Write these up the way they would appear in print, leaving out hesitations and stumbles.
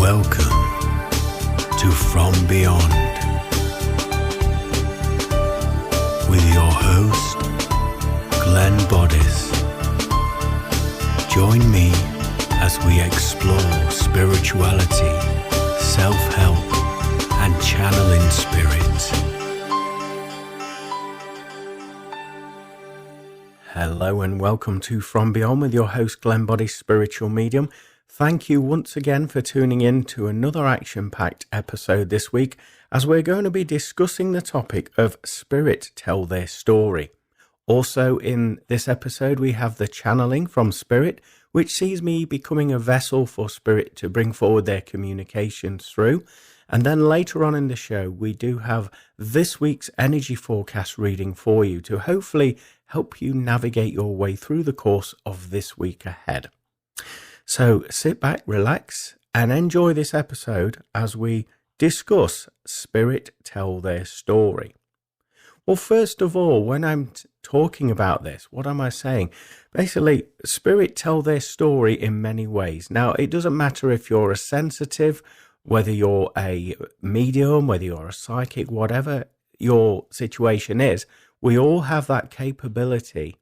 Welcome to From Beyond with your host, Glenn Boddice. Join me as we explore spirituality, self-help, and channeling spirits. Hello and welcome to From Beyond with your host, Glenn Boddice, spiritual medium. Thank you once again for tuning in to another action-packed episode this week, as we're going to be discussing the topic of Spirit Tell Their Story. Also in this episode, we have the channeling from Spirit, which sees me becoming a vessel for Spirit to bring forward their communications through. And then later on in the show, we do have this week's energy forecast reading for you to hopefully help you navigate your way through the course of this week ahead. So sit back, relax, and enjoy this episode as we discuss Spirit Tell Their Story. Well, first of all, when I'm talking about this, what am I saying? Basically, Spirit tell their story in many ways. Now, it doesn't matter if you're a sensitive, whether you're a medium, whether you're a psychic, whatever your situation is, we all have that capability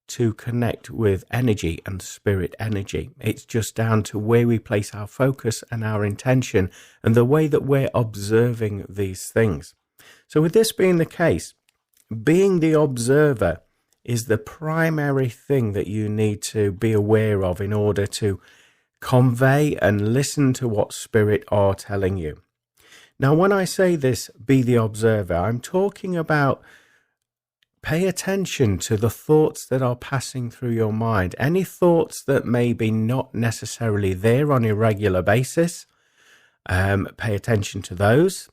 to connect with energy and spirit energy. It's just down to where we place our focus and our intention and the way that we're observing these things. So with this being the case, being the observer is the primary thing that you need to be aware of in order to convey and listen to what spirit are telling you. Now, when I say this, be the observer, I'm talking about pay attention to the thoughts that are passing through your mind. Any thoughts that may be not necessarily there on a regular basis, pay attention to those.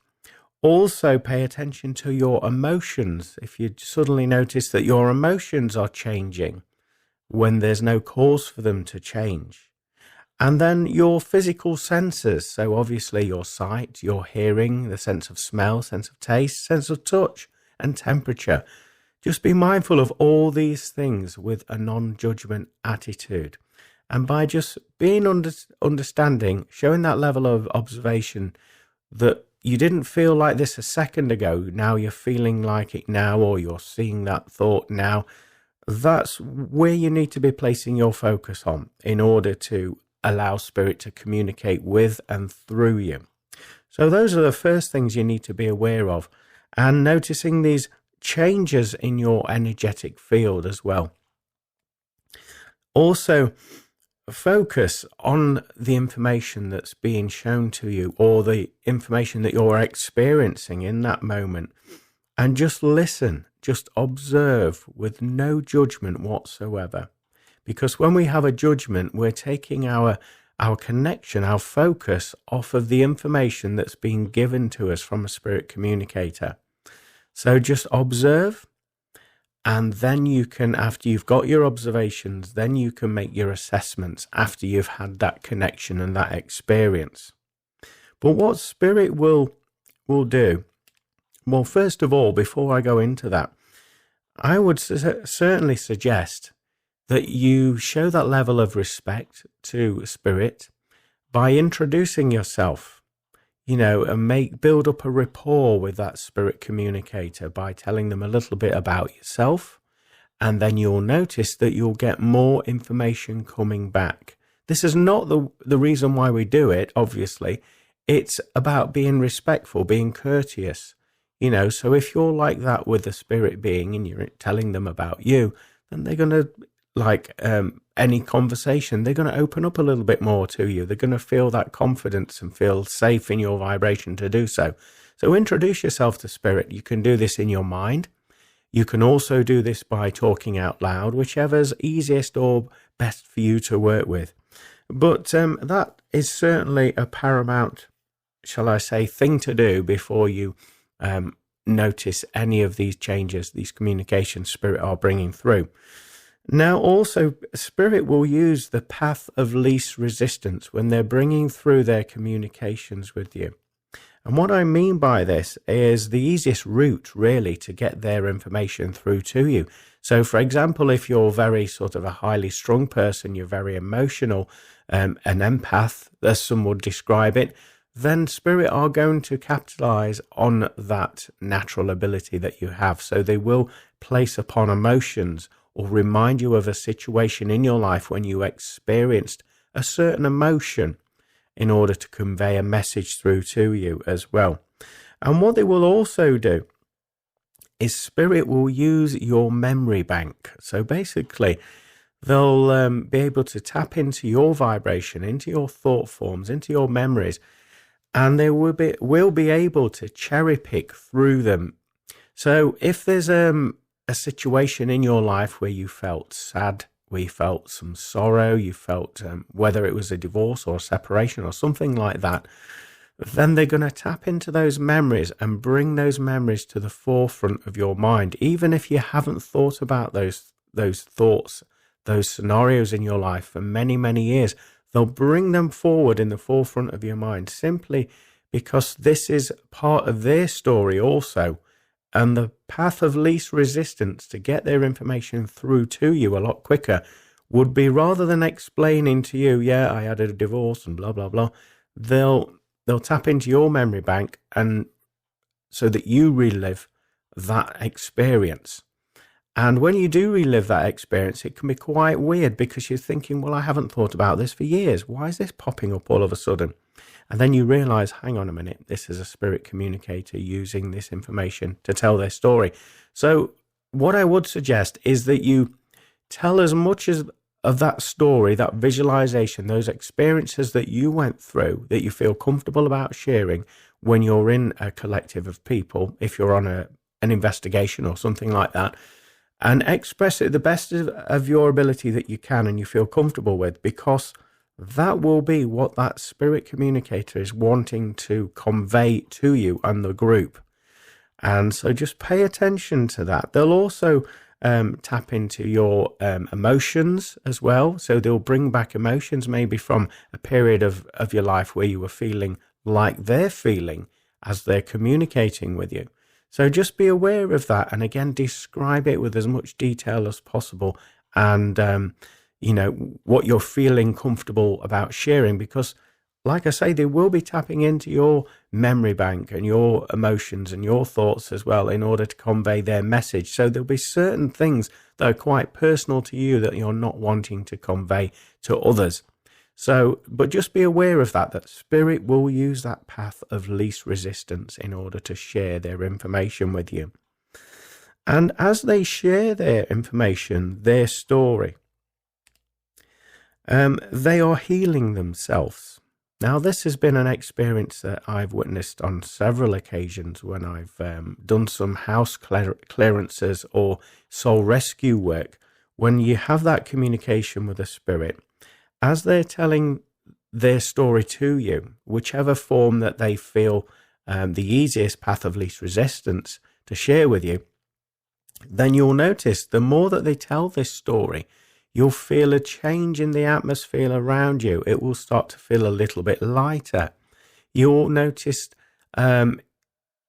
Also pay attention to your emotions. If you suddenly notice that your emotions are changing when there's no cause for them to change. And then your physical senses. So obviously your sight, your hearing, the sense of smell, sense of taste, sense of touch and temperature. Just be mindful of all these things with a non-judgment attitude. And by just being understanding, showing that level of observation that you didn't feel like this a second ago, now you're feeling like it now, or you're seeing that thought now, that's where you need to be placing your focus on in order to allow spirit to communicate with and through you. So those are the first things you need to be aware of, and noticing these changes in your energetic field as well. Also, focus on the information that's being shown to you or the information that you're experiencing in that moment, and just listen, just observe with no judgment whatsoever. Because when we have a judgment, we're taking our connection, our focus off of the information that's being given to us from a spirit communicator. So just observe, and then you can, after you've got your observations, then you can make your assessments after you've had that connection and that experience. But what spirit will do, well, first of all, before I go into that, I would certainly suggest that you show that level of respect to spirit by introducing yourself. And build up a rapport with that spirit communicator by telling them a little bit about yourself, and then you'll notice that you'll get more information coming back. This is not the reason why we do it, obviously. It's about being respectful, being courteous, so if you're like that with the spirit being and you're telling them about you, then they're going to, any conversation, they're going to open up a little bit more to you. They're going to feel that confidence and feel safe in your vibration to do so. So introduce yourself to spirit. You can do this in your mind. You can also do this by talking out loud, whichever's easiest or best for you to work with. But that is certainly a paramount, shall I say, thing to do before you notice any of these changes, these communications spirit are bringing through. Now, also, spirit will use the path of least resistance when they're bringing through their communications with you. And what I mean by this is the easiest route really to get their information through to you. So for example, if you're very sort of a highly strung person, you're very emotional, an empath, as some would describe it, then spirit are going to capitalize on that natural ability that you have. So they will place upon emotions or remind you of a situation in your life when you experienced a certain emotion in order to convey a message through to you as well. And what they will also do is spirit will use your memory bank. So basically, they'll be able to tap into your vibration, into your thought forms, into your memories, and they will be able to cherry pick through them. So if there's a situation in your life where you felt sad, where you felt some sorrow, you felt whether it was a divorce or a separation or something like that, then they're going to tap into those memories and bring those memories to the forefront of your mind. Even if you haven't thought about those thoughts, those scenarios in your life for many, many years, they'll bring them forward in the forefront of your mind simply because this is part of their story also. And the path of least resistance to get their information through to you a lot quicker would be, rather than explaining to you, yeah, I had a divorce and blah, blah, blah, they'll tap into your memory bank, and so that you relive that experience. And when you do relive that experience, it can be quite weird because you're thinking, well, I haven't thought about this for years. Why is this popping up all of a sudden? And then you realize, hang on a minute, this is a spirit communicator using this information to tell their story. So what I would suggest is that you tell as much of that story, that visualization, those experiences that you went through that you feel comfortable about sharing when you're in a collective of people, if you're on an investigation or something like that, and express it the best of your ability that you can and you feel comfortable with, because that will be what that spirit communicator is wanting to convey to you and the group. And so just pay attention to that. They'll also tap into your emotions as well. So they'll bring back emotions maybe from a period of your life where you were feeling like they're feeling as they're communicating with you. So just be aware of that, and again, describe it with as much detail as possible, and what you're feeling comfortable about sharing, because like I say, they will be tapping into your memory bank and your emotions and your thoughts as well in order to convey their message. So there'll be certain things that are quite personal to you that you're not wanting to convey to others. So, but just be aware of that spirit will use that path of least resistance in order to share their information with you. And as they share their information, their story, they are healing themselves. Now, this has been an experience that I've witnessed on several occasions when I've done some house clearances or soul rescue work. When you have that communication with a spirit, as they're telling their story to you, whichever form that they feel the easiest path of least resistance to share with you, then you'll notice the more that they tell this story, you'll feel a change in the atmosphere around you. It will start to feel a little bit lighter. You'll notice in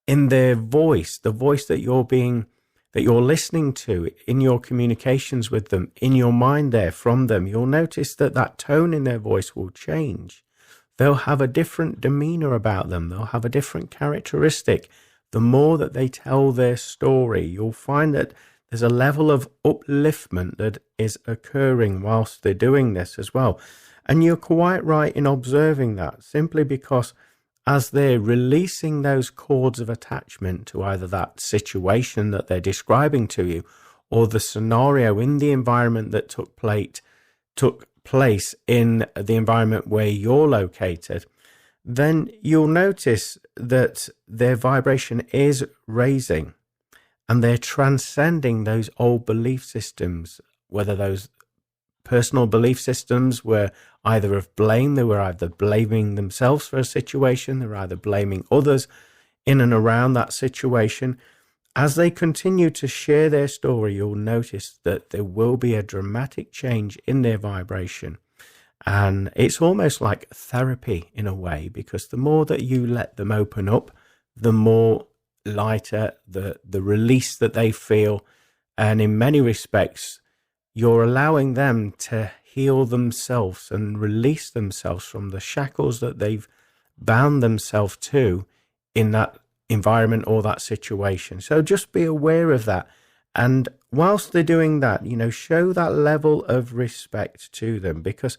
their voice, the voice that you're listening to in your communications with them, in your mind there from them, you'll notice that tone in their voice will change. They'll have a different demeanor about them. They'll have a different characteristic. The more that they tell their story, you'll find that there's a level of upliftment that is occurring whilst they're doing this as well. And you're quite right in observing that, simply because as they're releasing those cords of attachment to either that situation that they're describing to you or the scenario in the environment that took place in the environment where you're located, then you'll notice that their vibration is raising and they're transcending those old belief systems, whether those personal belief systems were either of blame, they were either blaming themselves for a situation, they were either blaming others in and around that situation. As they continue to share their story, you'll notice that there will be a dramatic change in their vibration. And it's almost like therapy in a way, because the more that you let them open up, the more lighter the release that they feel. And in many respects, you're allowing them to heal themselves and release themselves from the shackles that they've bound themselves to in that environment or that situation. So just be aware of that. And whilst they're doing that, show that level of respect to them, because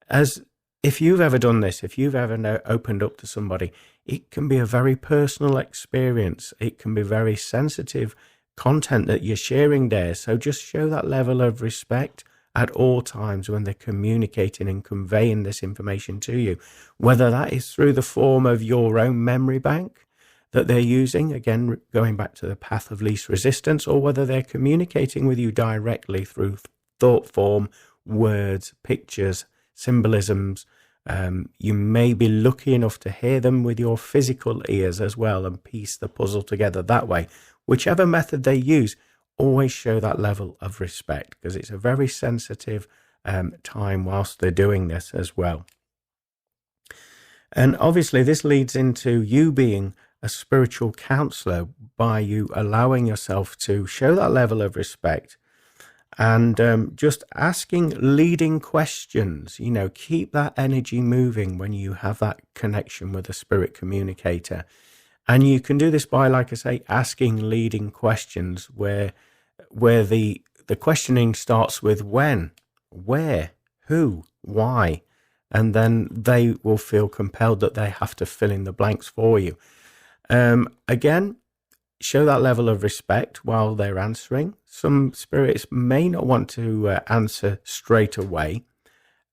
as if you've ever done this, if you've ever opened up to somebody, it can be a very personal experience. It can be very sensitive content that you're sharing there. So just show that level of respect at all times when they're communicating and conveying this information to you, whether that is through the form of your own memory bank that they're using, again, going back to the path of least resistance, or whether they're communicating with you directly through thought form, words, pictures, symbolisms. You may be lucky enough to hear them with your physical ears as well and piece the puzzle together that way. Whichever method they use, always show that level of respect, because it's a very sensitive time whilst they're doing this as well. And obviously this leads into you being a spiritual counselor by you allowing yourself to show that level of respect and just asking leading questions. Keep that energy moving when you have that connection with a spirit communicator. And you can do this by, like I say, asking leading questions where the questioning starts with when, where, who, why, and then they will feel compelled that they have to fill in the blanks for you. Again, show that level of respect while they're answering. Some spirits may not want to answer straight away.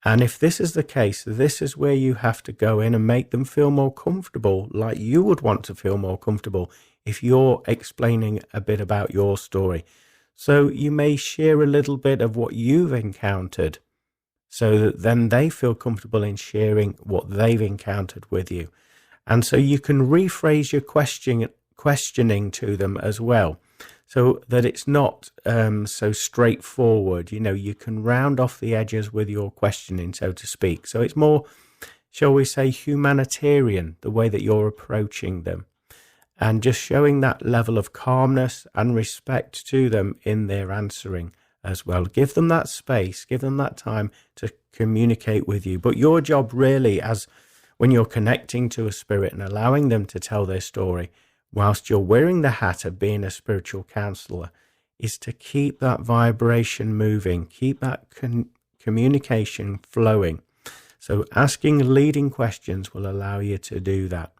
And if this is the case, this is where you have to go in and make them feel more comfortable, like you would want to feel more comfortable if you're explaining a bit about your story. So you may share a little bit of what you've encountered, so that then they feel comfortable in sharing what they've encountered with you. And so you can rephrase your questioning to them as well, so that it's not so straightforward. You can round off the edges with your questioning, so to speak. So it's more, shall we say, humanitarian, the way that you're approaching them, and just showing that level of calmness and respect to them in their answering as well. Give them that space, give them that time to communicate with you. But your job really, as when you're connecting to a spirit and allowing them to tell their story, whilst you're wearing the hat of being a spiritual counselor, is to keep that vibration moving, keep that communication flowing. So asking leading questions will allow you to do that.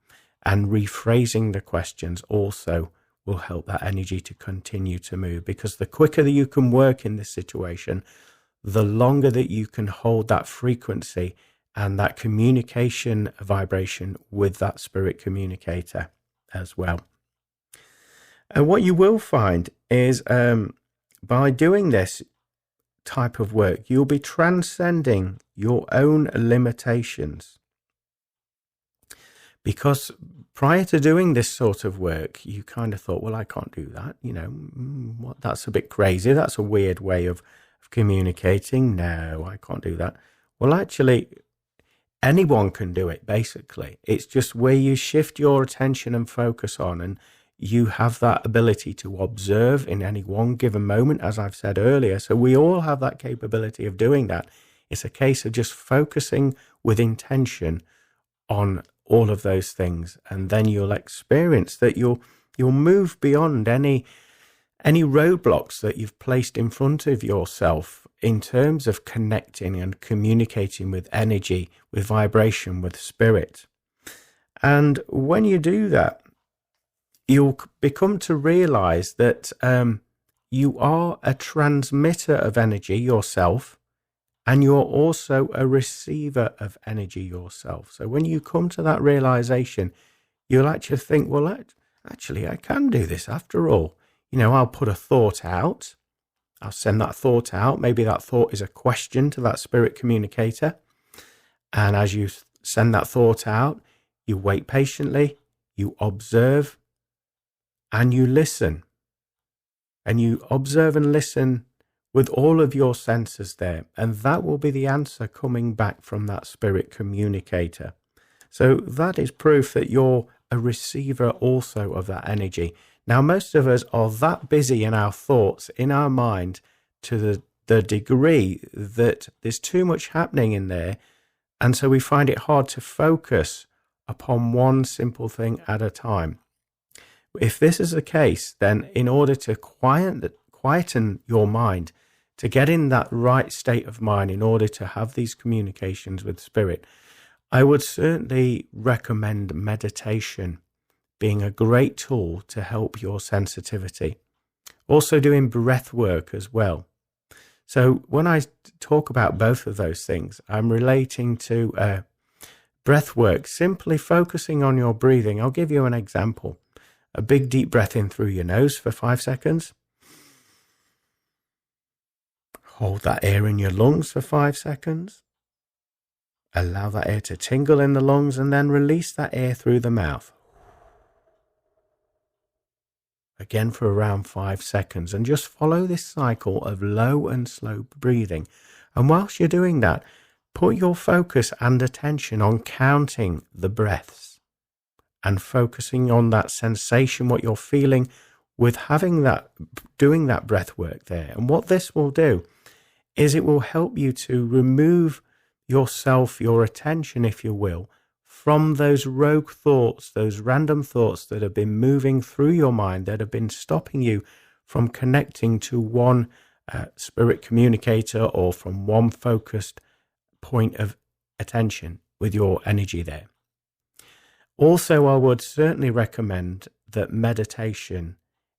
And rephrasing the questions also will help that energy to continue to move, because the quicker that you can work in this situation, the longer that you can hold that frequency and that communication vibration with that spirit communicator as well. And what you will find is by doing this type of work, you'll be transcending your own limitations. Because prior to doing this sort of work, you kind of thought, well, I can't do that. That's a bit crazy. That's a weird way of communicating. No, I can't do that. Well, actually, anyone can do it, basically. It's just where you shift your attention and focus on, and you have that ability to observe in any one given moment, as I've said earlier. So we all have that capability of doing that. It's a case of just focusing with intention on all of those things, and then you'll experience that you'll move beyond any roadblocks that you've placed in front of yourself in terms of connecting and communicating with energy, with vibration, with spirit. And when you do that, you'll become to realize that you are a transmitter of energy yourself, and you're also a receiver of energy yourself. So when you come to that realization, you'll actually think, well, actually, I can do this after all. I'll put a thought out. I'll send that thought out. Maybe that thought is a question to that spirit communicator. And as you send that thought out, you wait patiently, you observe, and you listen. And you observe and listen with all of your senses there, and that will be the answer coming back from that spirit communicator. So that is proof that you're a receiver also of that energy. Now, most of us are that busy in our thoughts, in our mind, to the degree that there's too much happening in there, and so we find it hard to focus upon one simple thing at a time. If this is the case, then in order to quieten your mind, to get in that right state of mind in order to have these communications with spirit, I would certainly recommend meditation being a great tool to help your sensitivity. Also doing breath work as well. So when I talk about both of those things, I'm relating to breath work, simply focusing on your breathing. I'll give you an example. A big deep breath in through your nose for 5 seconds. Hold that air in your lungs for 5 seconds. Allow that air to tingle in the lungs, and then release that air through the mouth. Again for around 5 seconds, and just follow this cycle of low and slow breathing. And whilst you're doing that, put your focus and attention on counting the breaths and focusing on that sensation, what you're feeling with doing that breath work there. And what this will do is it will help you to remove yourself, your attention, if you will, from those rogue thoughts, those random thoughts that have been moving through your mind, that have been stopping you from connecting to one spirit communicator or from one focused point of attention with your energy there. Also, I would certainly recommend that meditation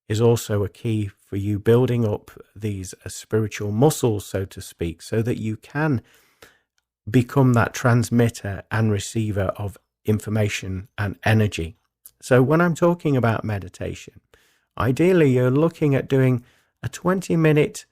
is also a key for you building up these spiritual muscles, so to speak, so that you can become that transmitter and receiver of information and energy. So when I'm talking about meditation, ideally you're looking at doing a 20-minute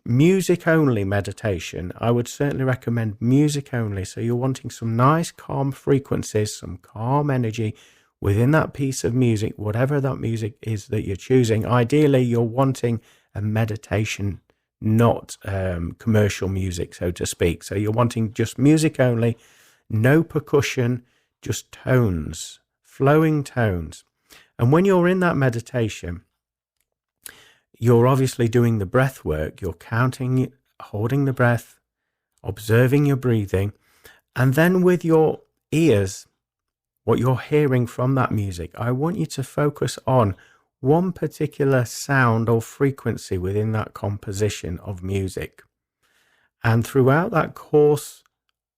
music-only meditation. I would certainly recommend music only. So you're wanting some nice calm frequencies, some calm energy within that piece of music, whatever that music is that you're choosing. Ideally, you're wanting a meditation, not commercial music, so to speak. So you're wanting just music only, no percussion, just tones, flowing tones. And when you're in that meditation, you're obviously doing the breath work. You're counting, holding the breath, observing your breathing, and then with your ears, what you're hearing from that music, I want you to focus on one particular sound or frequency within that composition of music. And throughout that course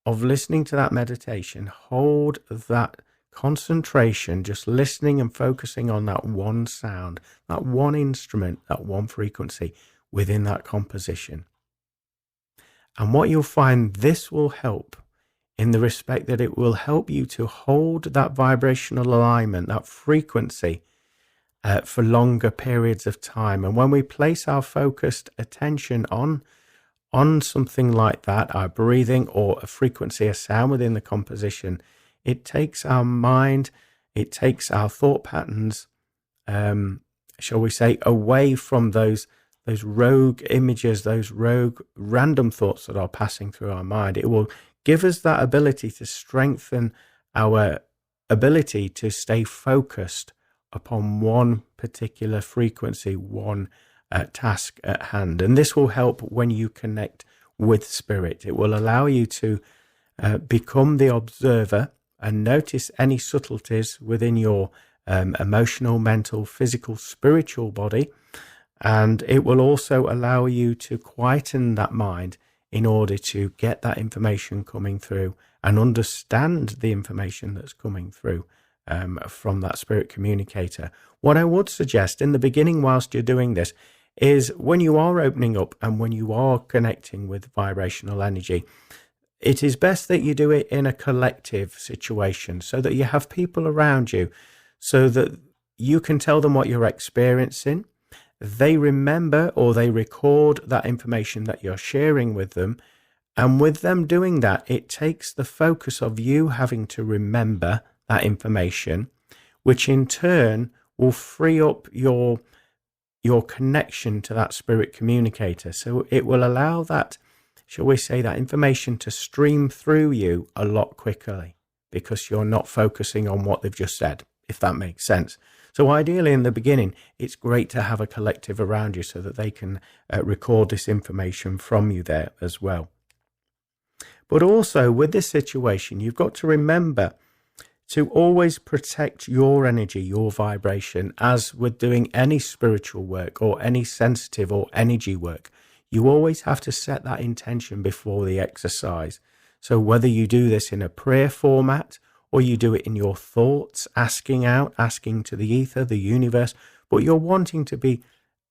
of listening to that meditation, hold that concentration, just listening and focusing on that one sound, that one instrument, that one frequency within that composition. And what you'll find, this will help in the respect that it will help you to hold that vibrational alignment, that frequency, for longer periods of time. And when we place our focused attention on something like that, our breathing or a frequency, a sound within the composition, it takes our mind, it takes our thought patterns, shall we say, away from those rogue images, those rogue random thoughts that are passing through our mind. It will give us that ability to strengthen our ability to stay focused upon one particular frequency, one task at hand. And this will help when you connect with spirit. It will allow you to become the observer and notice any subtleties within your emotional, mental, physical, spiritual body. And it will also allow you to quieten that mind in order to get that information coming through and understand the information that's coming through from that spirit communicator. What I would suggest in the beginning, whilst you're doing this, is when you are opening up and when you are connecting with vibrational energy, it is best that you do it in a collective situation so that you have people around you so that you can tell them what you're experiencing. They remember or they record that information that you're sharing with them. And with them doing that, it takes the focus of you having to remember that information, which in turn will free up your your connection to that spirit communicator. So it will allow that, shall we say, that information to stream through you a lot quickly, because you're not focusing on what they've just said, if that makes sense. So ideally in the beginning, it's great to have a collective around you so that they can record this information from you there as well. But also with this situation, you've got to remember to always protect your energy, your vibration, as with doing any spiritual work or any sensitive or energy work. You always have to set that intention before the exercise. So whether you do this in a prayer format or you do it in your thoughts, asking to the ether, the universe, but you're wanting to be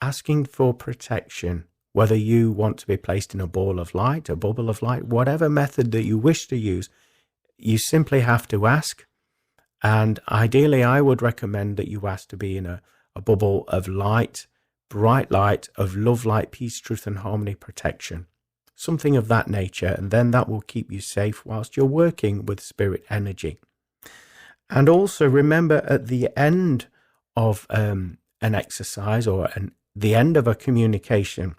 asking for protection, whether you want to be placed in a ball of light, a bubble of light, whatever method that you wish to use, you simply have to ask. And ideally, I would recommend that you ask to be in a bubble of light, bright light, of love, light, peace, truth, and harmony, protection. Something of that nature, and then that will keep you safe whilst you're working with spirit energy. And also remember, at the end of an exercise or the end of a communication,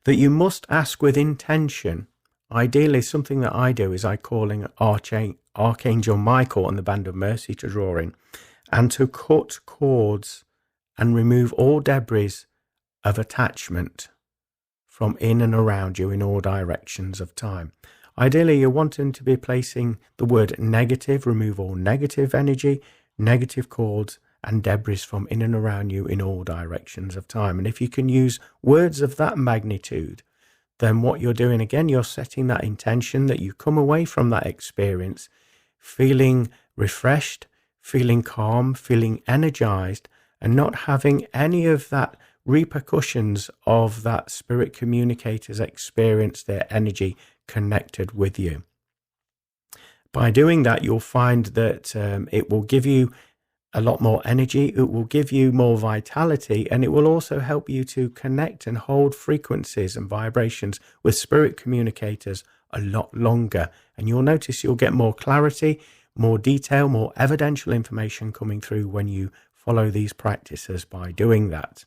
that you must ask with intention. Ideally, something that I do is I call in Archangel Michael and the Band of Mercy to draw in, and to cut cords and remove all debris of attachment from in and around you in all directions of time. Ideally, you're wanting to be placing the word negative, remove all negative energy, negative cords and debris from in and around you in all directions of time. And if you can use words of that magnitude, then what you're doing, again, you're setting that intention that you come away from that experience feeling refreshed, feeling calm, feeling energized, and not having any of that repercussions of that spirit communicator's experience, their energy connected with you. By doing that, you'll find that it will give you a lot more energy, it will give you more vitality, and it will also help you to connect and hold frequencies and vibrations with spirit communicators a lot longer. And you'll notice you'll get more clarity, more detail, more evidential information coming through when you follow these practices by doing that.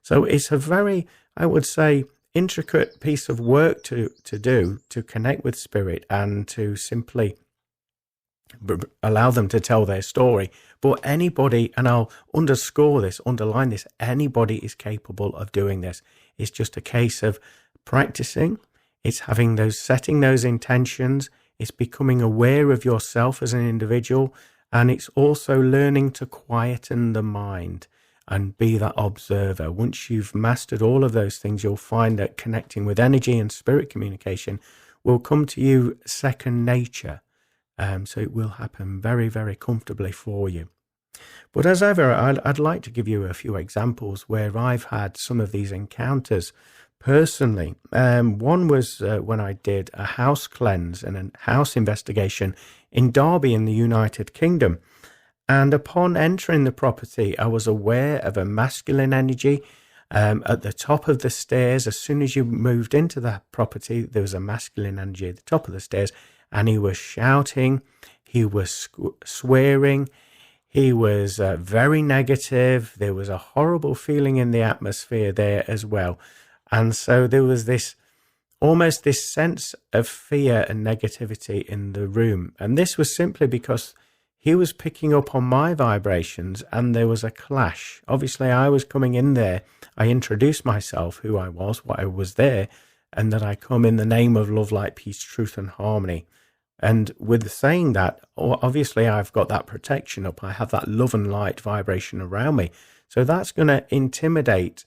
So it's a very, I would say, intricate piece of work to do, to connect with spirit and to simply allow them to tell their story. But anybody, and I'll underline this, anybody is capable of doing this. It's just a case of practicing. It's setting those intentions. It's becoming aware of yourself as an individual. And it's also learning to quieten the mind and be that observer. Once you've mastered all of those things, you'll find that connecting with energy and spirit communication will come to you second nature. So it will happen very, very comfortably for you. But as ever, I'd like to give you a few examples where I've had some of these encounters personally. One was when I did a house cleanse and a house investigation in Derby in the United Kingdom. And upon entering the property, I was aware of a masculine energy at the top of the stairs. As soon as you moved into the property, there was a masculine energy at the top of the stairs. And he was shouting, he was swearing, he was very negative. There was a horrible feeling in the atmosphere there as well. And so there was almost this sense of fear and negativity in the room. And this was simply because he was picking up on my vibrations and there was a clash. Obviously, I was coming in there. I introduced myself, who I was, why I was there, and that I come in the name of love, light, peace, truth, and harmony. And with saying that, obviously I've got that protection up. I have that love and light vibration around me. So that's going to intimidate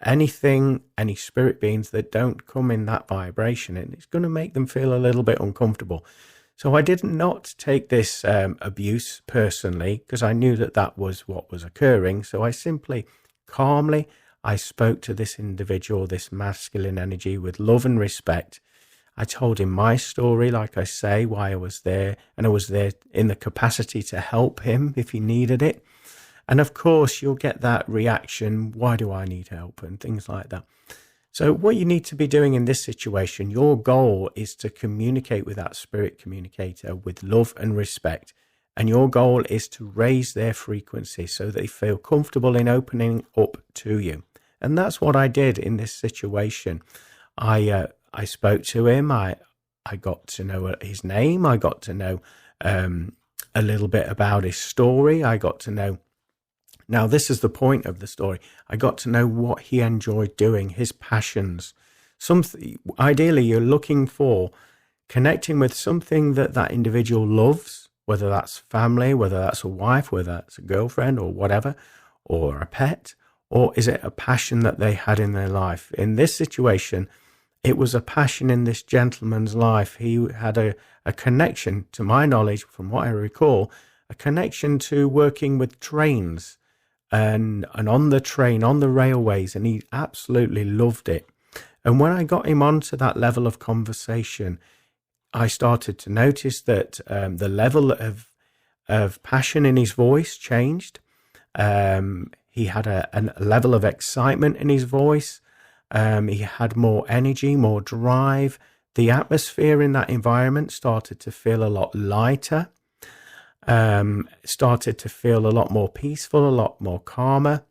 any spirit beings that don't come in that vibration. And it's going to make them feel a little bit uncomfortable. So I did not take this abuse personally, because I knew that was what was occurring. So I simply calmly, I spoke to this individual, this masculine energy, with love and respect. I told him my story, like I say, why I was there, and I was there in the capacity to help him if he needed it. And of course, you'll get that reaction, why do I need help, and things like that. So what you need to be doing in this situation, your goal is to communicate with that spirit communicator with love and respect, And your goal is to raise their frequency so they feel comfortable in opening up to you. And that's what I did in this situation. I spoke to him. I got to know his name. I got to know a little bit about his story. I got to know. Now, this is the point of the story. I got to know what he enjoyed doing, his passions. Ideally, you're looking for connecting with something that individual loves, whether that's family, whether that's a wife, whether that's a girlfriend or whatever, or a pet, or is it a passion that they had in their life? In this situation, it was a passion in this gentleman's life. He had a connection, to my knowledge, from what I recall, a connection to working with trains and on the train, on the railways, and he absolutely loved it. And when I got him onto that level of conversation, I started to notice that the level of passion in his voice changed. He had a level of excitement in his voice. He had more energy, more drive. The atmosphere in that environment started to feel a lot lighter, started to feel a lot more peaceful, a lot more calmer.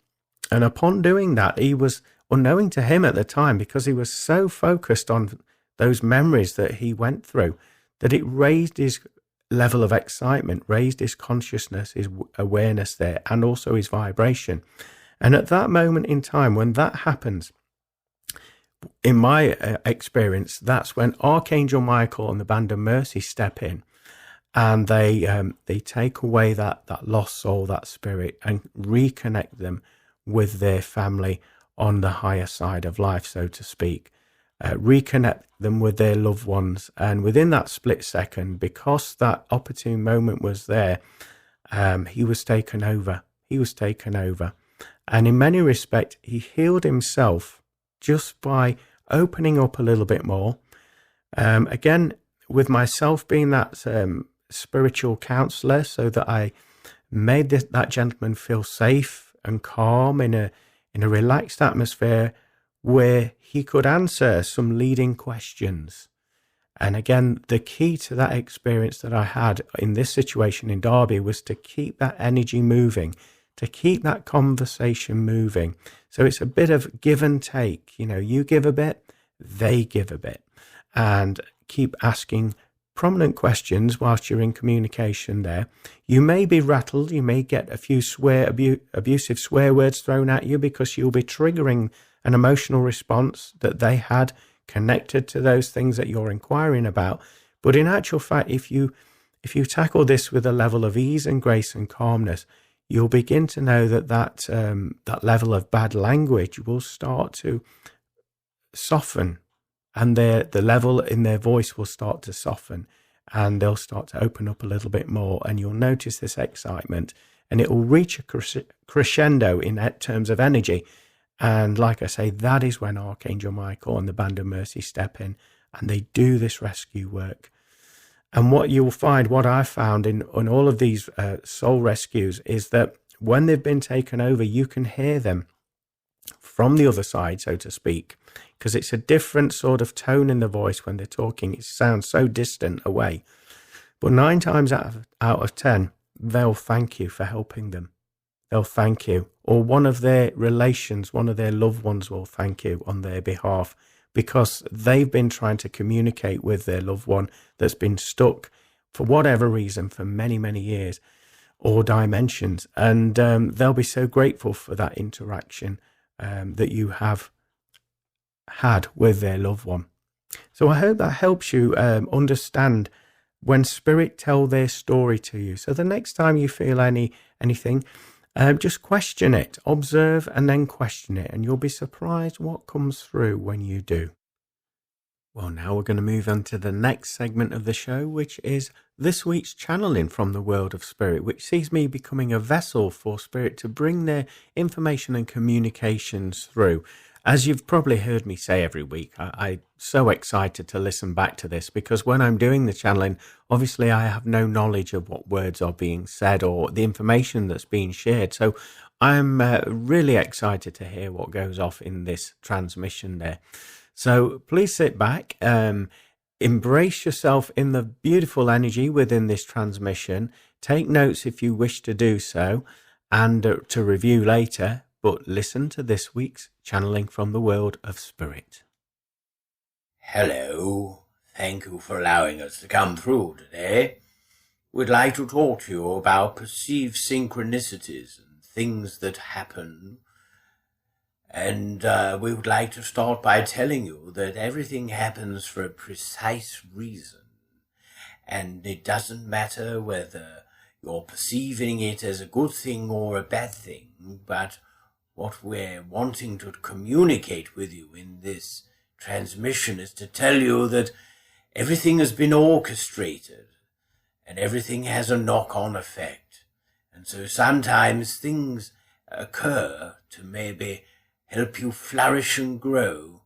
And upon doing that, he was, unknowing to him at the time, because he was so focused on those memories that he went through, that it raised his level of excitement, raised his consciousness, his awareness there, and also his vibration. And at that moment in time, when that happens, in my experience, that's when Archangel Michael and the Band of Mercy step in, and they take away that lost soul, that spirit, and reconnect them with their family on the higher side of life, so to speak. Reconnect them with their loved ones. And within that split second, because that opportune moment was there, he was taken over. He was taken over. And in many respects, he healed himself just by opening up a little bit more. Again, with myself being that spiritual counselor, so that I made that gentleman feel safe and calm in a relaxed atmosphere where he could answer some leading questions. And again, the key to that experience that I had in this situation in Derby was to keep that energy moving, to keep that conversation moving. So it's a bit of give and take. You know, you give a bit, they give a bit. And keep asking prominent questions whilst you're in communication there. You may be rattled. You may get a few abusive swear words thrown at you, because you'll be triggering an emotional response that they had connected to those things that you're inquiring about. But in actual fact, if you tackle this with a level of ease and grace and calmness, you'll begin to know that level of bad language will start to soften, and the level in their voice will start to soften, and they'll start to open up a little bit more, and you'll notice this excitement, and it will reach a crescendo in terms of energy. And like I say, that is when Archangel Michael and the Band of Mercy step in, and they do this rescue work. And what you'll find, what I found in all of these soul rescues, is that when they've been taken over, you can hear them from the other side, so to speak, because it's a different sort of tone in the voice when they're talking. It sounds so distant away. But 9 times out of 10, they'll thank you for helping them. They'll thank you. Or one of their relations, one of their loved ones will thank you on their behalf, because they've been trying to communicate with their loved one that's been stuck for whatever reason for many, many years or dimensions. And they'll be so grateful for that interaction that you have had with their loved one. So I hope that helps you understand when spirit tell their story to you. So the next time you feel anything, just question it, observe and then question it, and you'll be surprised what comes through when you do. Well, now we're going to move on to the next segment of the show, which is this week's channeling from the world of spirit, which sees me becoming a vessel for spirit to bring their information and communications through. As you've probably heard me say every week, I'm so excited to listen back to this, because when I'm doing the channeling, obviously I have no knowledge of what words are being said or the information that's being shared. So I'm really excited to hear what goes off in this transmission there. So please sit back, embrace yourself in the beautiful energy within this transmission. Take notes if you wish to do so, and to review later, but listen to this week's channeling from the world of spirit. Hello, thank you for allowing us to come through today. We'd like to talk to you about perceived synchronicities and things that happen. And we would like to start by telling you that everything happens for a precise reason. And it doesn't matter whether you're perceiving it as a good thing or a bad thing, but what we're wanting to communicate with you in this transmission is to tell you that everything has been orchestrated and everything has a knock-on effect. And so sometimes things occur to maybe help you flourish and grow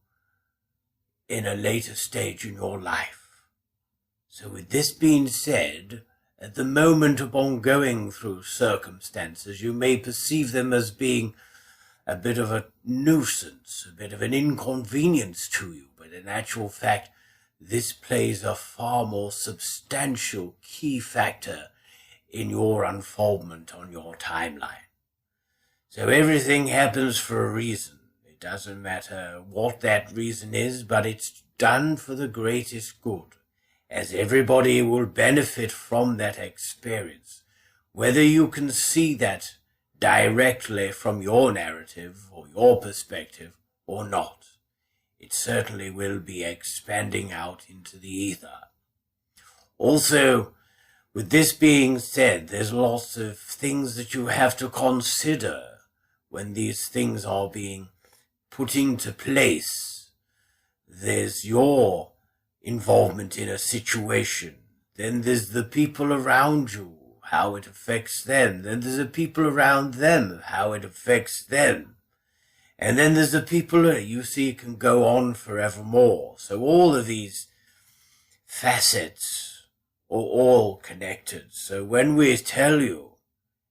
in a later stage in your life. So with this being said, at the moment upon going through circumstances, you may perceive them as being a bit of a nuisance, a bit of an inconvenience to you, but in actual fact, this plays a far more substantial key factor in your unfoldment on your timeline. So everything happens for a reason. It doesn't matter what that reason is, but it's done for the greatest good, as everybody will benefit from that experience, whether you can see that directly from your narrative or your perspective or not. It certainly will be expanding out into the ether. Also, with this being said, there's lots of things that you have to consider when these things are being put into place. There's your involvement in a situation. Then there's the people around you, how it affects them. Then there's the people around them, how it affects them. And then there's the people that you see can go on forevermore. So all of these facets are all connected. So when we tell you,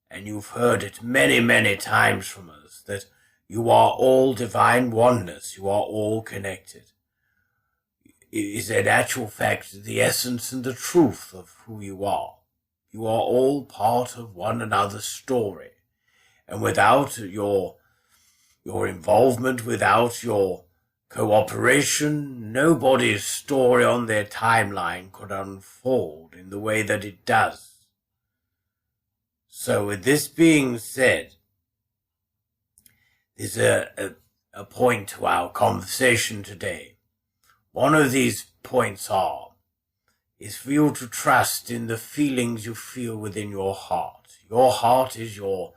and you've heard it many, many times from us, that you are all divine oneness, you are all connected, is in actual fact the essence and the truth of who you are. You are all part of one another's story. And without your involvement, without your cooperation, nobody's story on their timeline could unfold in the way that it does. So with this being said, there's a point to our conversation today. One of these points is for you to trust in the feelings you feel within your heart. Your heart is your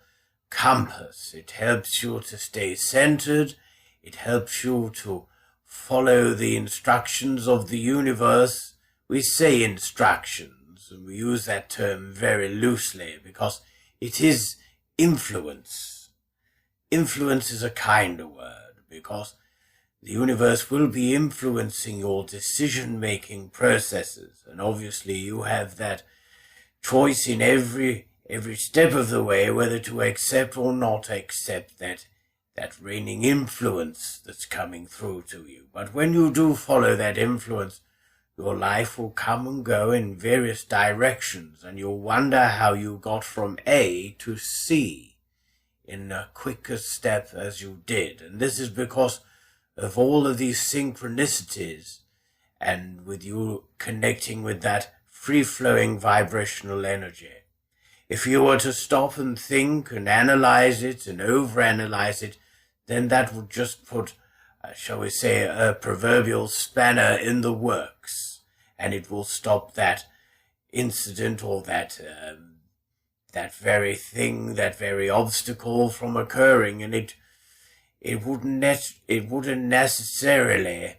compass. It helps you to stay centered. It helps you to follow the instructions of the universe. We say instructions, and we use that term very loosely because it is influence. Influence is a kinder word because the universe will be influencing your decision-making processes. And obviously you have that choice in every step of the way, whether to accept or not accept that reigning influence that's coming through to you. But when you do follow that influence, your life will come and go in various directions, and you'll wonder how you got from A to C in a quicker step as you did. And this is because of all of these synchronicities, and with you connecting with that free-flowing vibrational energy. If you were to stop and think and analyze it and overanalyze it, then that would just put, shall we say, a proverbial spanner in the works, and it will stop that incident or that very thing, that very obstacle from occurring, and it wouldn't necessarily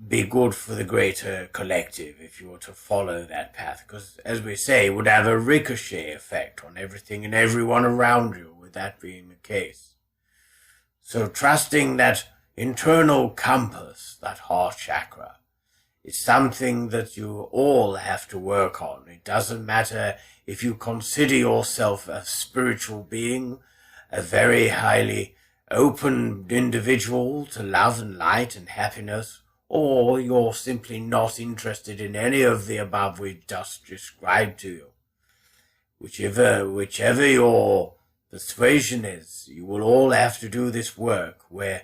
be good for the greater collective if you were to follow that path, because, as we say, it would have a ricochet effect on everything and everyone around you, with that being the case. So trusting that internal compass, that heart chakra, is something that you all have to work on. It doesn't matter if you consider yourself a spiritual being, a very highly open individual to love and light and happiness, or you're simply not interested in any of the above we just described to you. whichever your persuasion is, you will all have to do this work where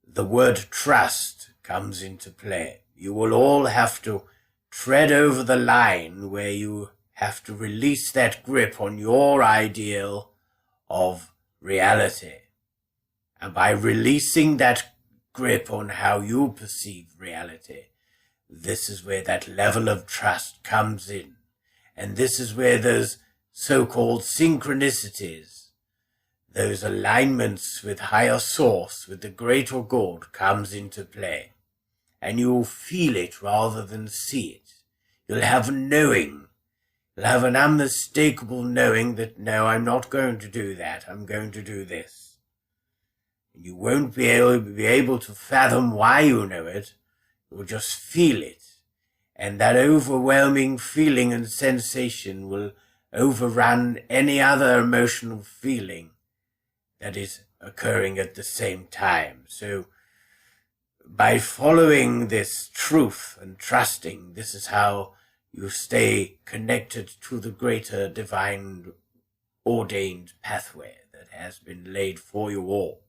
the word trust comes into play. You will all have to tread over the line where you have to release that grip on your ideal of reality. And by releasing that grip on how you perceive reality, this is where that level of trust comes in. And this is where those so-called synchronicities, those alignments with higher source, with the greater good, comes into play. And you'll feel it rather than see it. You'll have a knowing. You'll have an unmistakable knowing that, no, I'm not going to do that. I'm going to do this. And you won't be able to fathom why you know it. You'll just feel it. And that overwhelming feeling and sensation will overrun any other emotional feeling that is occurring at the same time. So by following this truth and trusting, this is how you stay connected to the greater divine ordained pathway that has been laid for you all.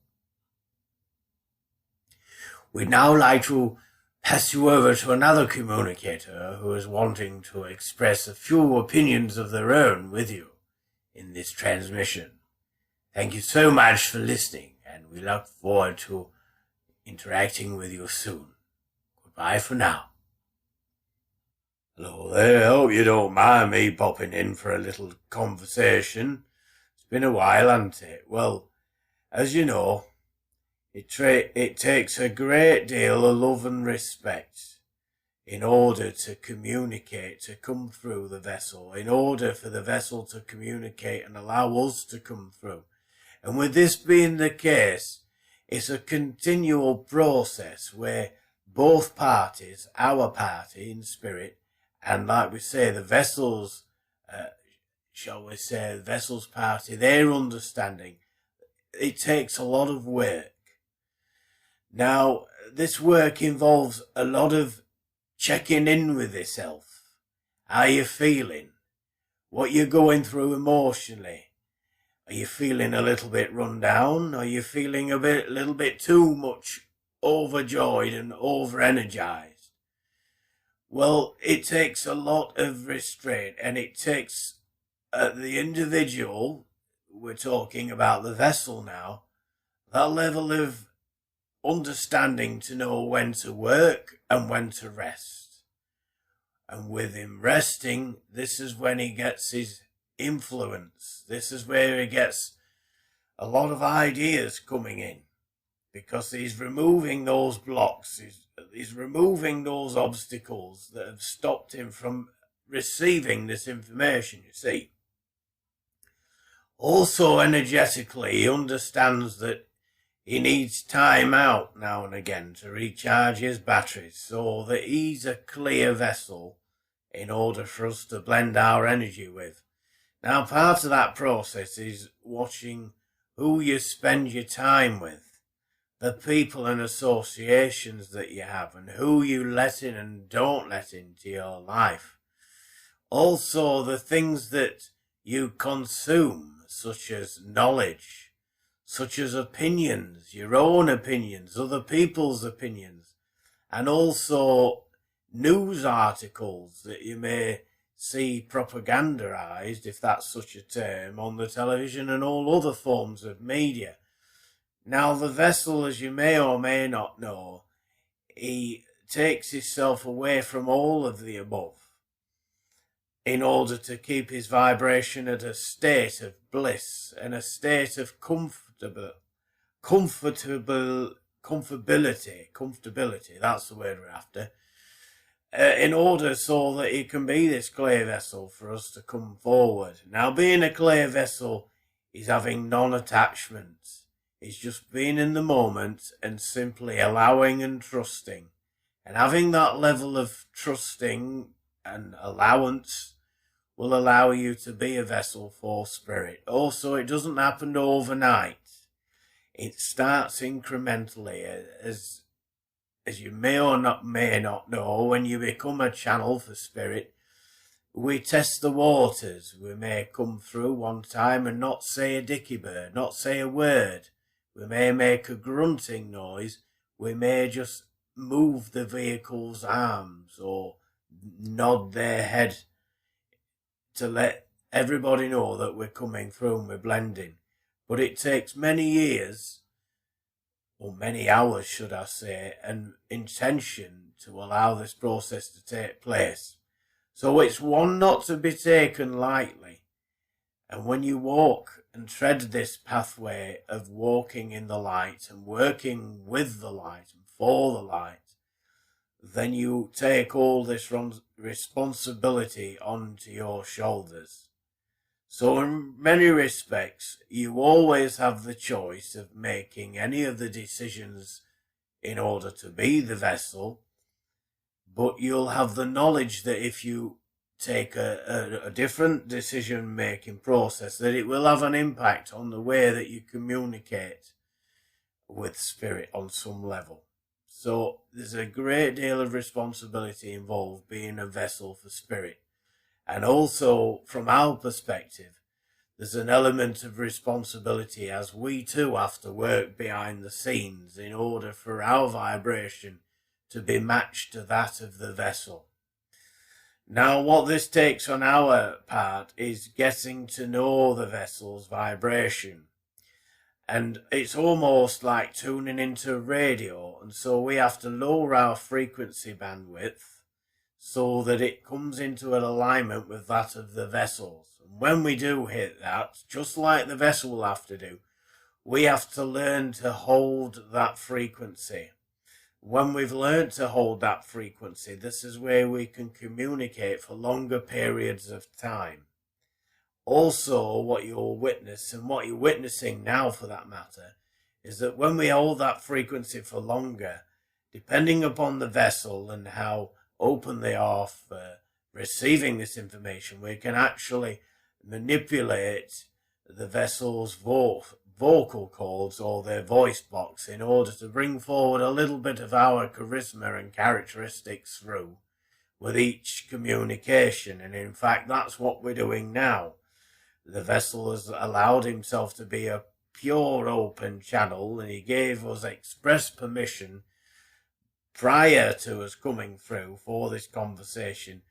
We'd now like to pass you over to another communicator who is wanting to express a few opinions of their own with you in this transmission. Thank you so much for listening, and we look forward to interacting with you soon. Goodbye for now. Hello there, hope you don't mind me popping in for a little conversation. It's been a while, hasn't it? Well, as you know, it takes a great deal of love and respect in order to communicate, to come through the vessel, in order for the vessel to communicate and allow us to come through. And with this being the case, it's a continual process where both parties, our party in spirit, and like we say, the vessels, shall we say, the vessels party, their understanding, it takes a lot of work. Now, this work involves a lot of checking in with yourself. How you feeling? What you're going through emotionally? Are you feeling a little bit run down? Are you feeling a little bit too much overjoyed and over-energized? Well, it takes a lot of restraint, and it takes the individual, we're talking about the vessel now, that level of understanding to know when to work and when to rest. And with him resting, this is when he gets his influence. This is where he gets a lot of ideas coming in, because he's removing those blocks. He's removing those obstacles that have stopped him from receiving this information, you see. Also, energetically, he understands that he needs time out now and again to recharge his batteries so that he's a clear vessel in order for us to blend our energy with. Now, part of that process is watching who you spend your time with, the people and associations that you have, and who you let in and don't let into your life. Also, the things that you consume, such as knowledge, such as opinions, your own opinions, other people's opinions, and also news articles that you may see propagandized, if that's such a term, on the television and all other forms of media. Now, the vessel, as you may or may not know, he takes himself away from all of the above in order to keep his vibration at a state of bliss and a state of comfortability, that's the word we're after, in order so that he can be this clear vessel for us to come forward. Now, being a clear vessel is having non-attachment. It's just being in the moment and simply allowing and trusting. And having that level of trusting and allowance will allow you to be a vessel for spirit. Also, it doesn't happen overnight. It starts incrementally. As you may or may not know, when you become a channel for spirit, we test the waters. We may come through one time and not say a dicky bird, not say a word. We may make a grunting noise. We may just move the vehicle's arms or nod their head to let everybody know that we're coming through and we're blending. But it takes many years, or many hours should I say, and intention to allow this process to take place. So it's one not to be taken lightly. And when you walk and tread this pathway of walking in the light and working with the light and for the light, then you take all this responsibility onto your shoulders. So in many respects, you always have the choice of making any of the decisions in order to be the vessel, but you'll have the knowledge that if you take a different decision-making process, that it will have an impact on the way that you communicate with spirit on some level. So there's a great deal of responsibility involved being a vessel for spirit. And also, from our perspective, there's an element of responsibility as we too have to work behind the scenes in order for our vibration to be matched to that of the vessel. Now, what this takes on our part is getting to know the vessel's vibration. And it's almost like tuning into radio, and so we have to lower our frequency bandwidth so that it comes into an alignment with that of the vessels. And when we do hit that, just like the vessel will have to do, we have to learn to hold that frequency. When we've learned to hold that frequency, this is where we can communicate for longer periods of time. Also, what you'll witness, and what you're witnessing now for that matter, is that when we hold that frequency for longer, depending upon the vessel and how open they are for receiving this information, we can actually manipulate the vessel's vocal cords or their voice box in order to bring forward a little bit of our charisma and characteristics through with each communication. And in fact, that's what we're doing now. The vessel has allowed himself to be a pure open channel, and he gave us express permission prior to us coming through for this conversation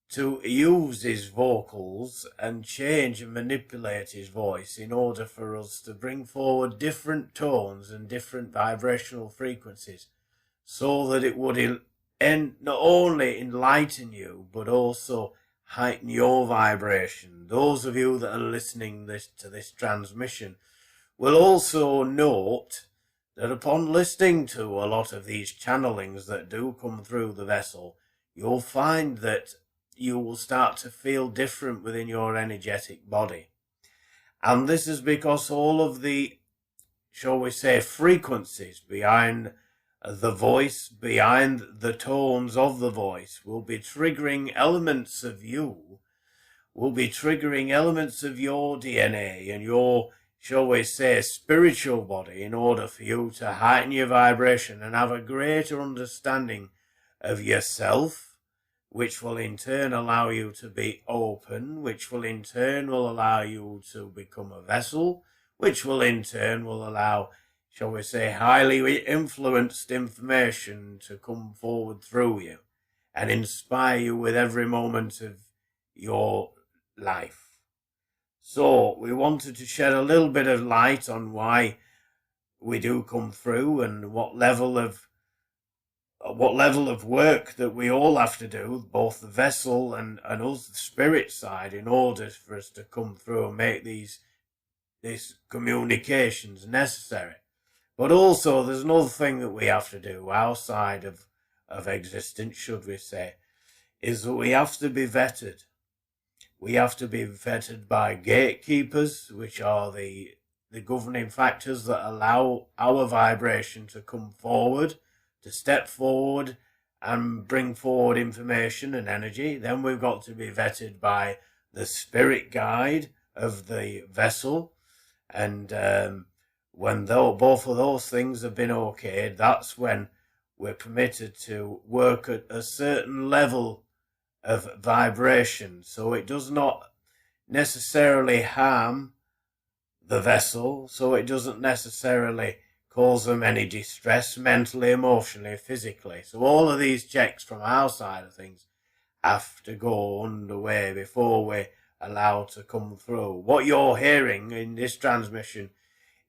to use his vocals and change and manipulate his voice in order for us to bring forward different tones and different vibrational frequencies so that it would not only enlighten you but also heighten your vibration. Those of you that are listening to this transmission will also note that upon listening to a lot of these channelings that do come through the vessel, you'll find that you will start to feel different within your energetic body. And this is because all of the, shall we say, frequencies behind the voice, behind the tones of the voice, will be triggering elements of you, will be triggering elements of your DNA and your, shall we say, spiritual body in order for you to heighten your vibration and have a greater understanding of yourself, which will in turn allow you to be open, which will in turn will allow you to become a vessel, which will in turn will allow, shall we say, highly influenced information to come forward through you and inspire you with every moment of your life. So we wanted to shed a little bit of light on why we do come through and what level of work that we all have to do, both the vessel and us, the spirit side, in order for us to come through and make these communications necessary. But also there's another thing that we have to do outside of existence, should we say, is that we have to be vetted. We have to be vetted by gatekeepers, which are the governing factors that allow our vibration to come forward, to step forward and bring forward information and energy. Then we've got to be vetted by the spirit guide of the vessel. And when both of those things have been okayed, that's when we're permitted to work at a certain level of vibration, so it does not necessarily harm the vessel, so it doesn't necessarily cause them any distress mentally, emotionally, physically. So all of these checks from our side of things have to go underway before we're allowed to come through. What you're hearing in this transmission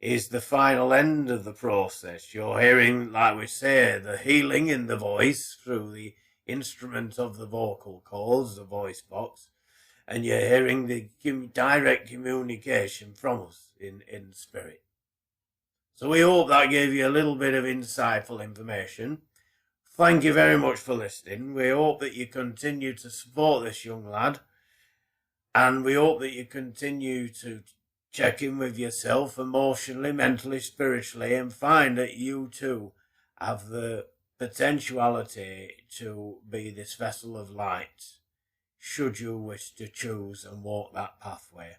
is the final end of the process. You're hearing, like we say, the healing in the voice through the instrument of the vocal cords, the voice box, and you're hearing the direct communication from us in spirit. So we hope that gave you a little bit of insightful information. Thank you very much for listening. We hope that you continue to support this young lad, and we hope that you continue to check in with yourself emotionally, mentally, spiritually, and find that you too have the potentiality to be this vessel of light, should you wish to choose and walk that pathway.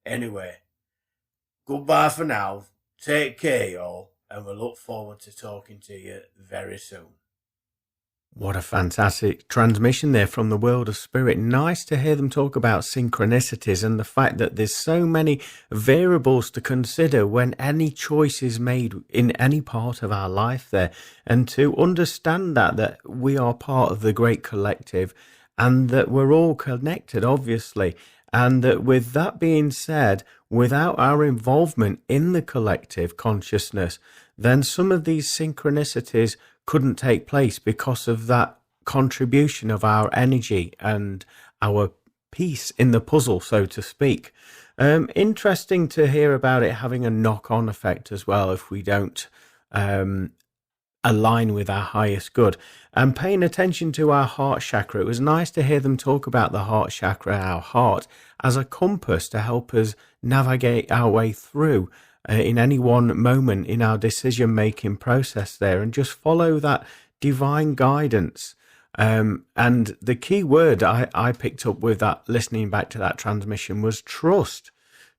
Anyway, goodbye for now. Take care, y'all, and we look forward to talking to you very soon. What a fantastic transmission there from the world of spirit. Nice to hear them talk about synchronicities and the fact that there's so many variables to consider when any choice is made in any part of our life there. And to understand that we are part of the great collective and that we're all connected, obviously. And that with that being said, without our involvement in the collective consciousness, then some of these synchronicities couldn't take place because of that contribution of our energy and our piece in the puzzle, so to speak. Interesting to hear about it having a knock-on effect as well if we don't align with our highest good. And paying attention to our heart chakra, it was nice to hear them talk about the heart chakra, our heart, as a compass to help us navigate our way through in any one moment in our decision-making process there, and just follow that divine guidance. And the key word I picked up with that, listening back to that transmission, was trust.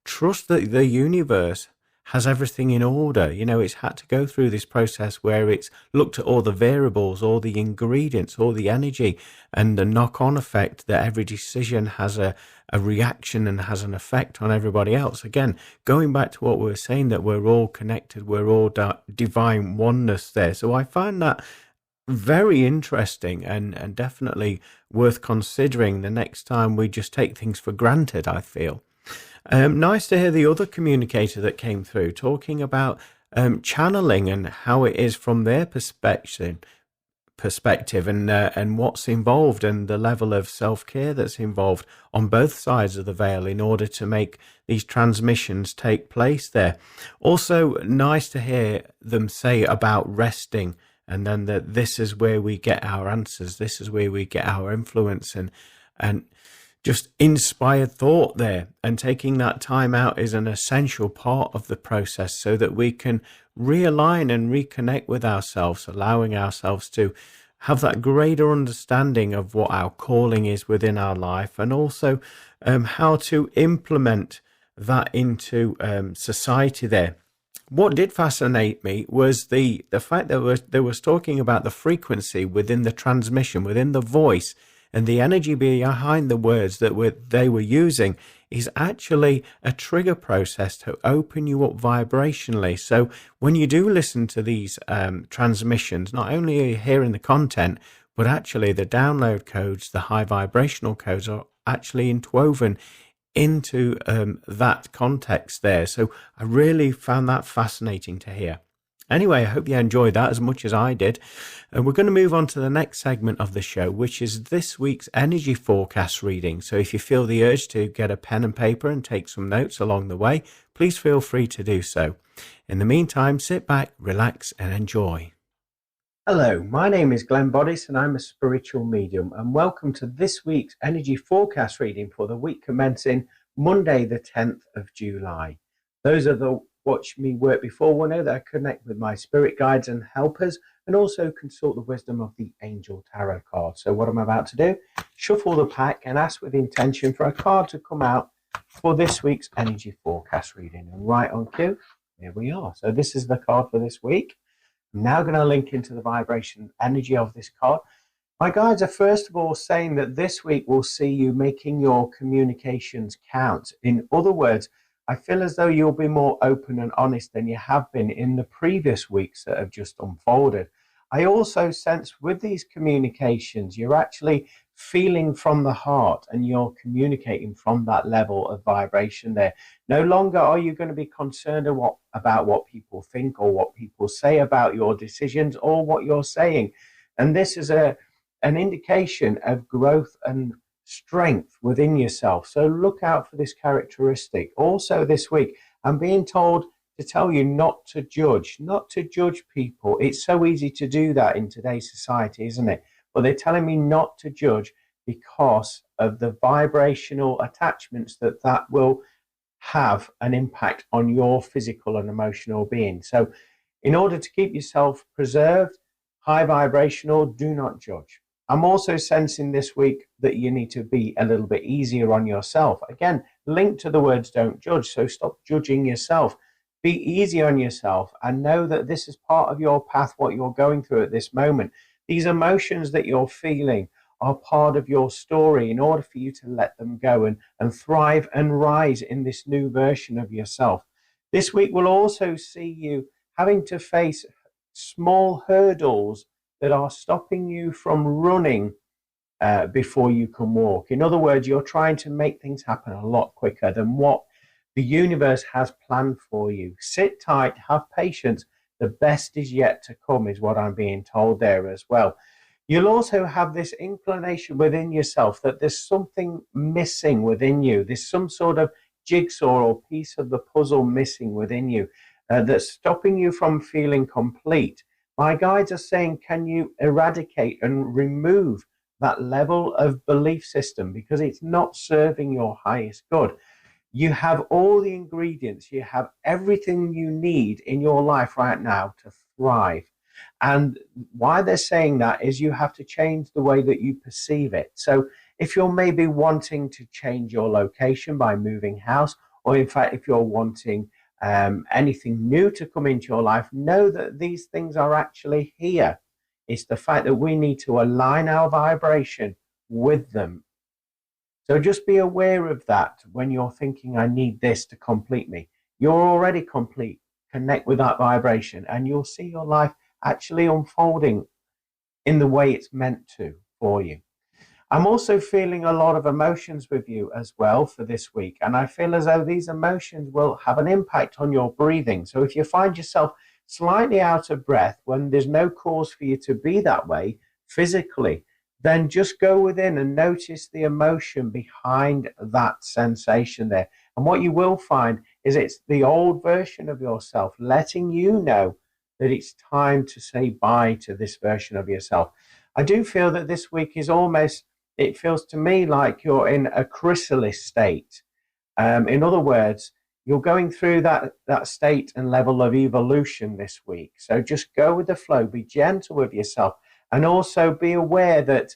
Trust that the universe has everything in order. You know, it's had to go through this process where it's looked at all the variables, all the ingredients, all the energy, and the knock-on effect that every decision has a reaction and has an effect on everybody else. Again, going back to what we were saying, that we're all connected, we're all divine oneness there. So I find that very interesting and definitely worth considering the next time we just take things for granted, I feel. Nice to hear the other communicator that came through talking about channeling and how it is from their perspective and what's involved and the level of self-care that's involved on both sides of the veil in order to make these transmissions take place there. Also nice to hear them say about resting, and then that this is where we get our answers, this is where we get our influence, and just inspired thought there. And taking that time out is an essential part of the process so that we can realign and reconnect with ourselves, allowing ourselves to have that greater understanding of what our calling is within our life, and also how to implement that into society there. What did fascinate me was the fact that they was talking about the frequency within the transmission, within the voice, and the energy behind the words that they were using is actually a trigger process to open you up vibrationally. So when you do listen to these transmissions, not only are you hearing the content, but actually the download codes, the high vibrational codes, are actually interwoven into that context there. So I really found that fascinating to hear. Anyway, I hope you enjoyed that as much as I did. And we're going to move on to the next segment of the show, which is this week's energy forecast reading. So if you feel the urge to get a pen and paper and take some notes along the way, please feel free to do so. In the meantime, sit back, relax, and enjoy. Hello, my name is Glenn Boddice and I'm a spiritual medium, and welcome to this week's energy forecast reading for the week commencing Monday the 10th of July. Those are the watch me work before will know that I connect with my spirit guides and helpers, and also consult the wisdom of the angel tarot card. So what I'm about to do, shuffle the pack and ask with intention for a card to come out for this week's energy forecast reading. And right on cue, here we are. So this is the card for this week. I'm now going to link into the vibration energy of this card My guides are first of all saying that this week will see you making your communications count. In other words, I feel as though you'll be more open and honest than you have been in the previous weeks that have just unfolded. I also sense with these communications, you're actually feeling from the heart and you're communicating from that level of vibration there. No longer are you going to be concerned about what people think or what people say about your decisions or what you're saying. And this is an indication of growth and strength within yourself. So look out for this characteristic. Also this week, I'm being told to tell you not to judge people. It's so easy to do that in today's society, isn't it? But they're telling me not to judge because of the vibrational attachments that will have an impact on your physical and emotional being. So in order to keep yourself preserved, high vibrational, do not judge. I'm also sensing this week that you need to be a little bit easier on yourself. Again, linked to the words don't judge. So stop judging yourself. Be easy on yourself and know that this is part of your path, what you're going through at this moment. These emotions that you're feeling are part of your story in order for you to let them go and thrive and rise in this new version of yourself. This week will also see you having to face small hurdles that are stopping you from running before you can walk. In other words, you're trying to make things happen a lot quicker than what the universe has planned for you. Sit tight, have patience. The best is yet to come is what I'm being told there as well. You'll also have this inclination within yourself that there's something missing within you. There's some sort of jigsaw or piece of the puzzle missing within you that's stopping you from feeling complete. My guides are saying, can you eradicate and remove that level of belief system because it's not serving your highest good? You have all the ingredients, you have everything you need in your life right now to thrive. And why they're saying that is you have to change the way that you perceive it. So if you're maybe wanting to change your location by moving house, or in fact, if you're wanting anything new to come into your life, know that these things are actually here. It's the fact that we need to align our vibration with them. So just be aware of that when you're thinking, I need this to complete me. You're already complete. Connect with that vibration and you'll see your life actually unfolding in the way it's meant to for you. I'm also feeling a lot of emotions with you as well for this week. And I feel as though these emotions will have an impact on your breathing. So if you find yourself slightly out of breath when there's no cause for you to be that way physically, then just go within and notice the emotion behind that sensation there. And what you will find is it's the old version of yourself letting you know that it's time to say bye to this version of yourself. I do feel that this week is almost, it feels to me like you're in a chrysalis state. In other words, you're going through that state and level of evolution this week. So just go with the flow, be gentle with yourself, and also be aware that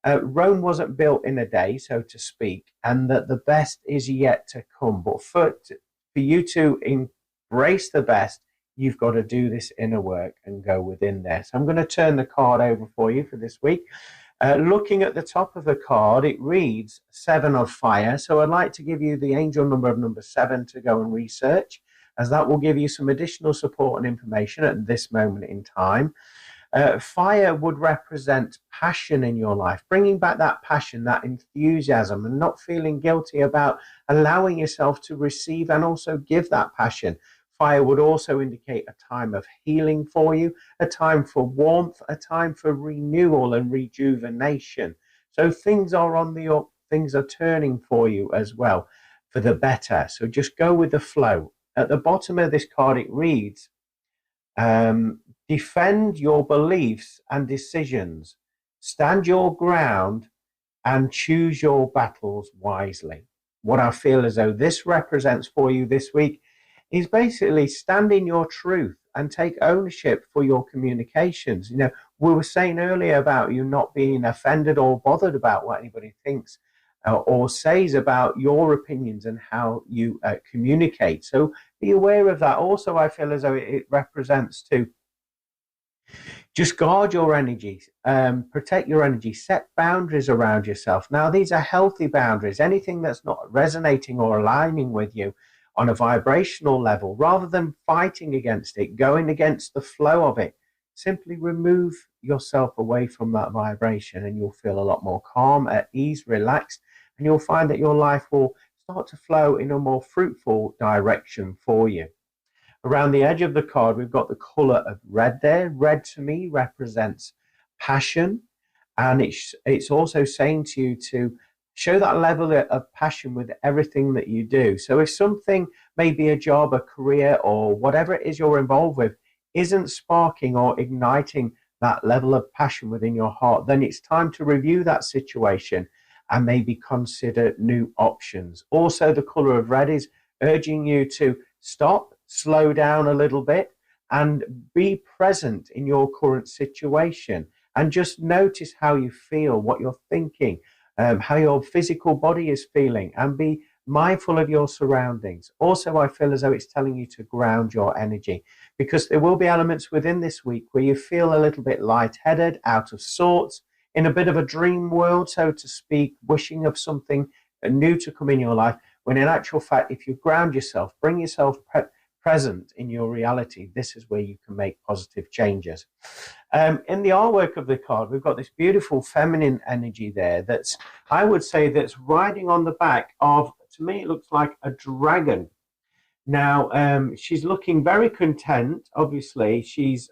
Rome wasn't built in a day, so to speak, and that the best is yet to come. But for you to embrace the best, you've got to do this inner work and go within there. So I'm going to turn the card over for you for this week. Looking at the top of the card, it reads 7 of fire. So I'd like to give you the angel number of number 7 to go and research, as that will give you some additional support and information at this moment in time. Fire would represent passion in your life, bringing back that passion, that enthusiasm, and not feeling guilty about allowing yourself to receive and also give that passion. Fire would also indicate a time of healing for you, a time for warmth, a time for renewal and rejuvenation. So things are on the up, things are turning for you as well, for the better. So just go with the flow. At the bottom of this card, it reads, defend your beliefs and decisions, stand your ground, and choose your battles wisely. What I feel as though this represents for you this week is basically standing your truth and take ownership for your communications. You know, we were saying earlier about you not being offended or bothered about what anybody thinks or says about your opinions and how you communicate. So be aware of that. Also, I feel as though it represents to Just guard your energy, protect your energy, set boundaries around yourself. Now, these are healthy boundaries. Anything that's not resonating or aligning with you on a vibrational level, rather than fighting against it, going against the flow of it, simply remove yourself away from that vibration and you'll feel a lot more calm, at ease, relaxed, and you'll find that your life will start to flow in a more fruitful direction for you. Around the edge of the card, we've got the color of red there. Red to me represents passion, and it's also saying to you to show that level of passion with everything that you do. So if something, maybe a job, a career, or whatever it is you're involved with, isn't sparking or igniting that level of passion within your heart, then it's time to review that situation and maybe consider new options. Also, the color of red is urging you to stop, slow down a little bit, and be present in your current situation. And just notice how you feel, what you're thinking, how your physical body is feeling, and be mindful of your surroundings. Also, I feel as though it's telling you to ground your energy, because there will be elements within this week where you feel a little bit lightheaded, out of sorts, in a bit of a dream world, so to speak, wishing of something new to come in your life, when in actual fact, if you ground yourself, bring yourself present in your reality, this is where you can make positive changes. In the artwork of the card, we've got this beautiful feminine energy there that's, I would say, that's riding on the back of, to me, it looks like a dragon. Now, she's looking very content. Obviously, she's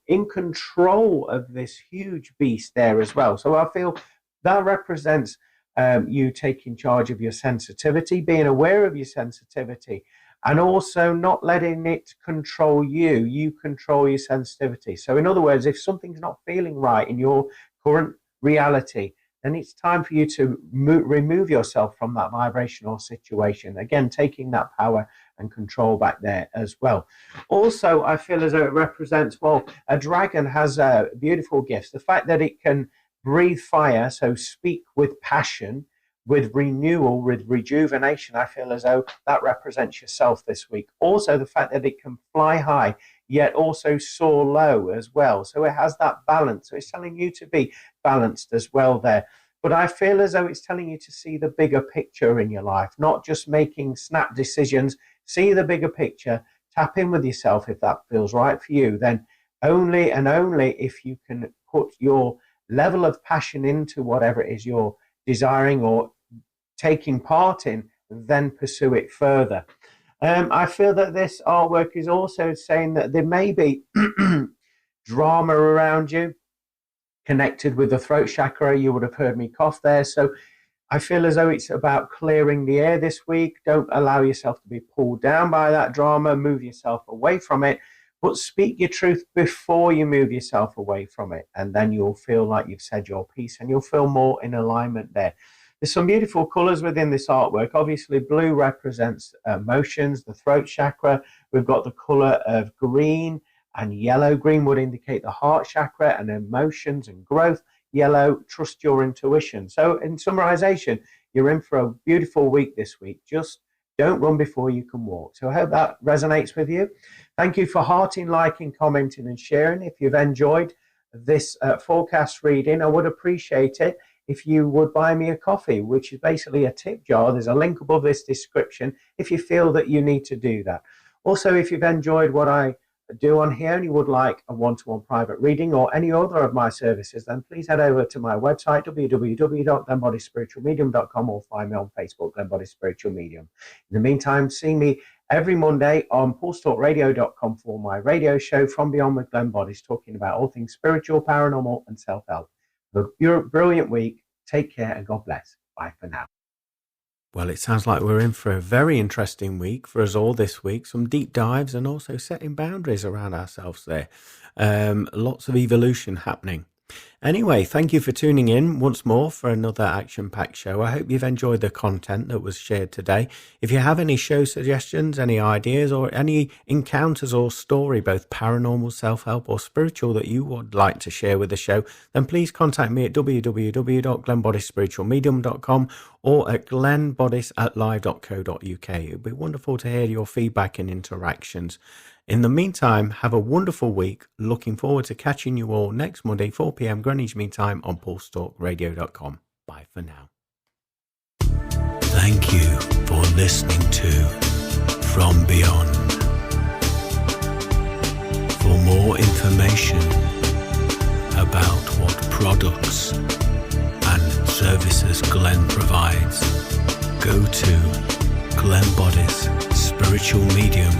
in control of this huge beast there as well. So I feel that represents you taking charge of your sensitivity, being aware of your sensitivity, and also not letting it control you. You control your sensitivity. So in other words, if something's not feeling right in your current reality, then it's time for you to remove yourself from that vibrational situation. Again, taking that power and control back there as well. Also, I feel as though it represents, well, a dragon has beautiful gifts. The fact that it can breathe fire, so speak with passion, with renewal, with rejuvenation, I feel as though that represents yourself this week. Also, the fact that it can fly high, yet also soar low as well. So it has that balance. So it's telling you to be balanced as well there. But I feel as though it's telling you to see the bigger picture in your life, not just making snap decisions. See the bigger picture, tap in with yourself if that feels right for you. Then only and only if you can put your level of passion into whatever it is you're desiring or taking part in, then pursue it further. I feel that this artwork is also saying that there may be drama around you connected with the throat chakra. You would have heard me cough there. So I feel as though it's about clearing the air this week. Don't allow yourself to be pulled down by that drama. Move yourself away from it, but speak your truth before you move yourself away from it. And then you'll feel like you've said your piece and you'll feel more in alignment there. There's some beautiful colors within this artwork. Obviously, blue represents emotions, the throat chakra. We've got the color of green and yellow. Green would indicate the heart chakra and emotions and growth. Yellow, trust your intuition. So in summarization, you're in for a beautiful week this week. Just don't run before you can walk. So I hope that resonates with you. Thank you for hearting, liking, commenting, and sharing. If you've enjoyed this forecast reading, I would appreciate it if you would buy me a coffee, which is basically a tip jar. There's a link above this description if you feel that you need to do that. Also, if you've enjoyed what I do on here and you would like a one-to-one private reading or any other of my services, then please head over to my website, www.glenboddicespiritualmedium.com, or find me on Facebook, Glenn Boddice Spiritual Medium. In the meantime, see me every Monday on pulsetalkradio.com for my radio show, From Beyond with Glenn Boddice, talking about all things spiritual, paranormal, and self-help. Have a brilliant week. Take care and God bless. Bye for now. Well, it sounds like we're in for a very interesting week for us all this week. Some deep dives and also setting boundaries around ourselves there. Lots of evolution happening. Anyway, thank you for tuning in once more for another action-packed show. I hope you've enjoyed the content that was shared today. If you have any show suggestions, any ideas, or any encounters or story, both paranormal, self-help, or spiritual, that you would like to share with the show, then please contact me at www.glennboddicespiritualmedium.com or at glennboddice@live.co.uk. It would be wonderful to hear your feedback and interactions. In the meantime, have a wonderful week. Looking forward to catching you all next Monday, 4 p.m. Greenwich Mean Time on pulsetalkradio.com. Bye for now. Thank you for listening to From Beyond. For more information about what products and services Glenn provides, go to Glenn Boddice Spiritual Medium